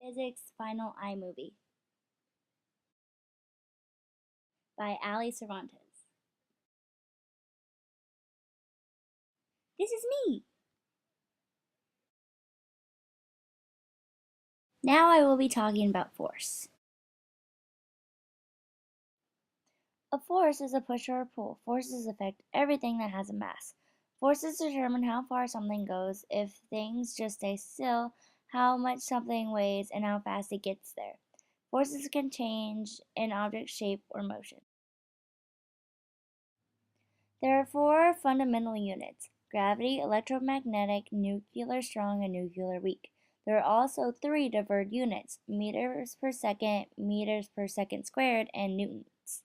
Physics Final iMovie by Ali Cervantes. This is me! Now I will be talking about force. A force is a push or a pull. Forces affect everything that has a mass. Forces determine how far something goes. If things just stay still, how much something weighs and how fast it gets there. Forces can change an object's shape or motion. There are four fundamental units: gravity, electromagnetic, nuclear strong, and nuclear weak. There are also three divergent units: meters per second squared, and newtons.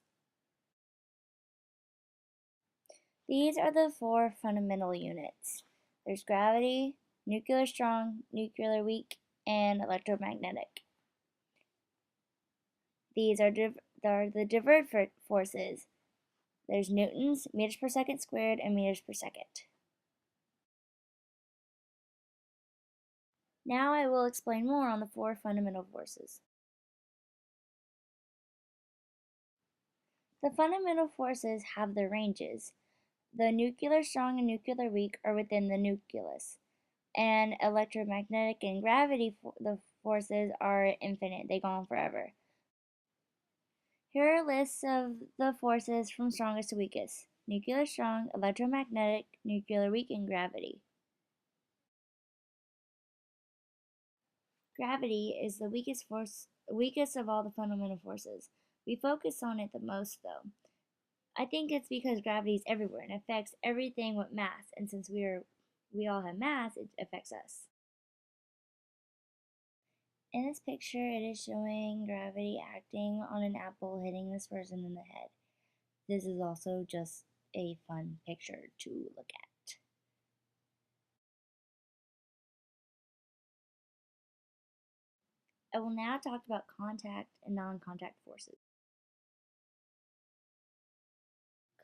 These are the four fundamental units. There's gravity, nuclear strong, nuclear weak, and electromagnetic. These are the divergent forces. There's newtons, meters per second squared, and meters per second. Now I will explain more on the four fundamental forces. The fundamental forces have their ranges. The nuclear strong and nuclear weak are within the nucleus, and electromagnetic and gravity the forces are infinite. They go on forever. Here are lists of the forces from strongest to weakest: nuclear strong, electromagnetic, nuclear weak, and gravity. Gravity is the weakest of all the fundamental forces. We focus on it the most, though. I think it's because gravity is everywhere and affects everything with mass, and since we all have mass, it affects us. In this picture, it is showing gravity acting on an apple hitting this person in the head. This is also just a fun picture to look at. I will now talk about contact and non-contact forces.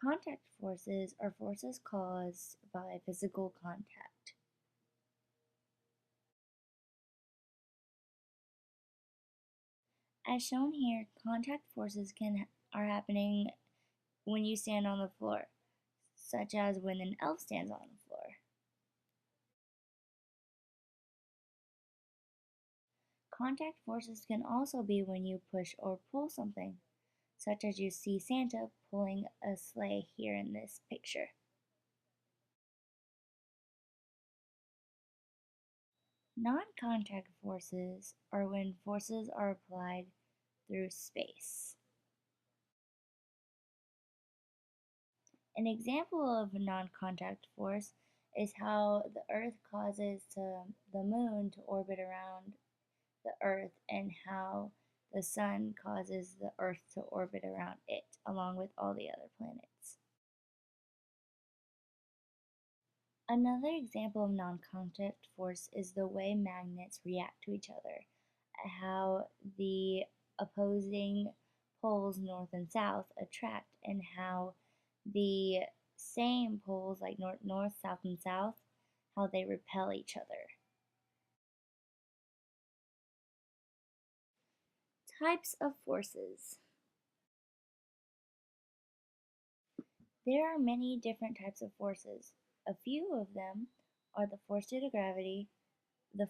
Contact forces are forces caused by physical contact. As shown here, contact forces are happening when you stand on the floor, such as when an elf stands on the floor. Contact forces can also be when you push or pull something, such as you see Santa pulling a sleigh here in this picture. Non-contact forces are when forces are applied through space. An example of a non-contact force is how the Earth causes the Moon to orbit around the Earth, and how the Sun causes the Earth to orbit around it, along with all the other planets. Another example of non-contact force is the way magnets react to each other, how the opposing poles, north and south, attract, and how the same poles, like north, south, and south, how they repel each other. Types of forces. There are many different types of forces. A few of them are the force due to gravity, the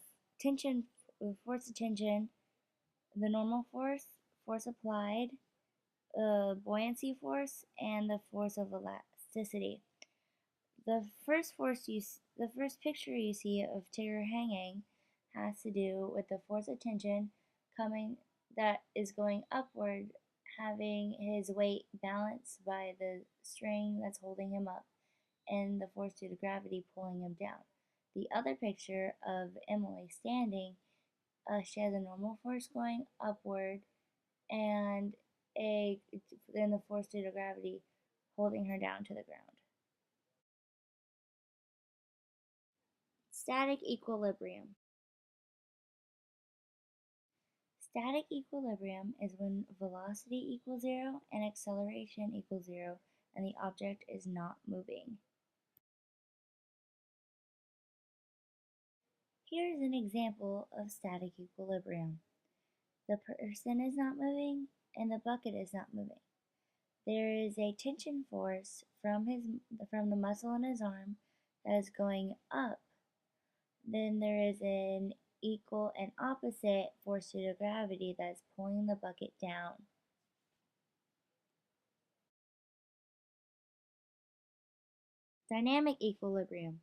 force of tension, the normal force, force applied, buoyancy force, and the force of elasticity. The first picture you see of Tigger hanging has to do with the force of tension that is going upward, having his weight balanced by the string that's holding him up, and the force due to gravity pulling him down. The other picture of Emily standing, she has a normal force going upward, and then the force due to gravity holding her down to the ground. Static equilibrium. Static equilibrium is when velocity equals zero and acceleration equals zero, and the object is not moving. Here is an example of static equilibrium. the person is not moving, and the bucket is not moving. There is a tension force from the muscle in his arm that is going up. Then there is an equal and opposite force due to gravity that is pulling the bucket down. Dynamic equilibrium.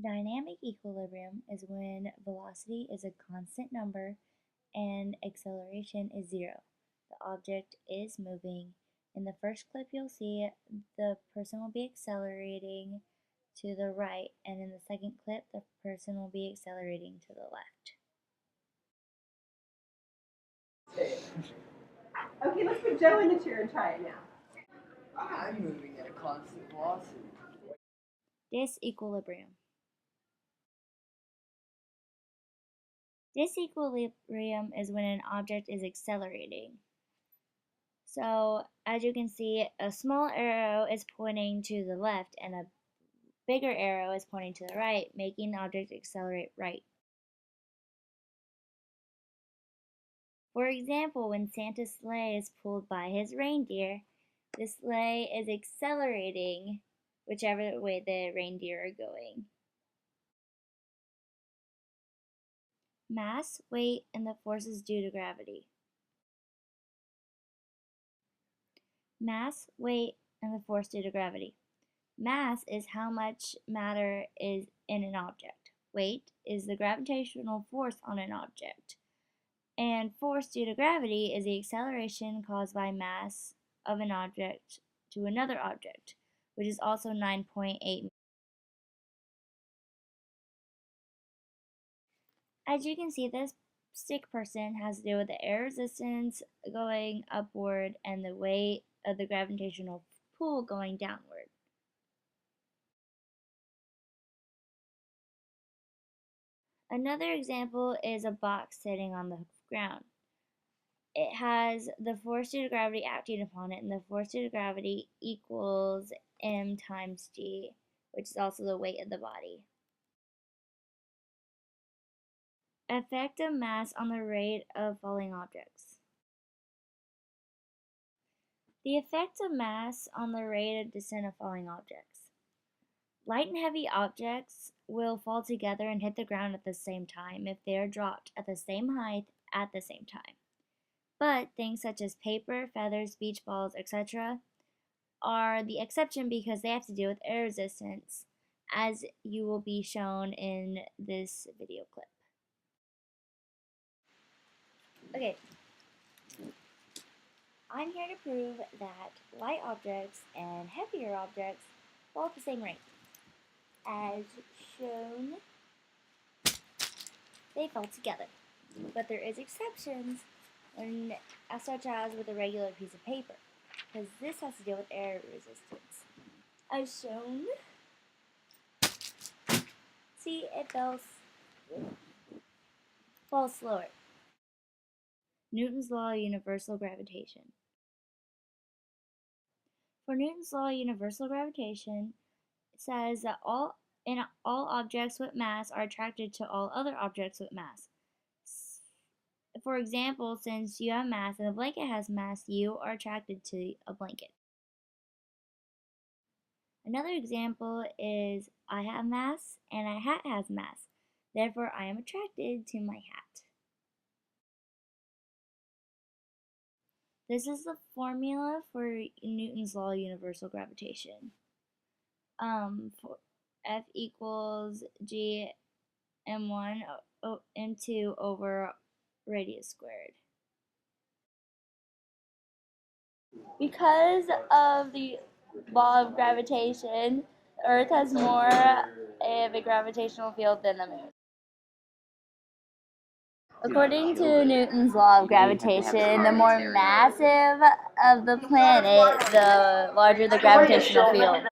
Dynamic equilibrium is when velocity is a constant number and acceleration is 0. The object is moving. In the first clip you'll see the person will be accelerating to the right, and in the second clip the person will be accelerating to the left. Okay, let's put Joe in the chair and try it now. I'm moving at a constant velocity. Disequilibrium. Disequilibrium is when an object is accelerating. So, as you can see, a small arrow is pointing to the left and a bigger arrow is pointing to the right, making the object accelerate right. For example, when Santa's sleigh is pulled by his reindeer, the sleigh is accelerating whichever way the reindeer are going. Mass, weight, and the forces due to gravity. Mass, weight, and the force due to gravity. Mass is how much matter is in an object. Weight is the gravitational force on an object. And force due to gravity is the acceleration caused by mass of an object to another object, which is also 9.8. As you can see, this stick person has to do with the air resistance going upward and the weight of the gravitational pull going downward. Another example is a box sitting on the ground. It has the force due to gravity acting upon it, and the force due to gravity equals m times g, which is also the weight of the body. Effect of mass on the rate of falling objects. The effect of mass on the rate of descent of falling objects. Light and heavy objects will fall together and hit the ground at the same time if they are dropped at the same height at the same time. But things such as paper, feathers, beach balls, etc. are the exception because they have to do with air resistance, as you will be shown in this video clip. Okay, I'm here to prove that light objects and heavier objects fall at the same rate. As shown, they fall together, but there is exceptions, such as with a regular piece of paper, because this has to deal with air resistance. As shown, see, it falls slower. Newton's law of universal gravitation. For Newton's law of universal gravitation, it says that all objects with mass are attracted to all other objects with mass. For example, since you have mass and a blanket has mass, you are attracted to a blanket. Another example is I have mass and a hat has mass. Therefore, I am attracted to my hat. This is the formula for Newton's law of universal gravitation. For F equals G m1 m2 over radius squared. Because of the law of gravitation, the Earth has more of a gravitational field than the Moon. According to Newton's law of gravitation, the more massive of the planet, the larger the gravitational field.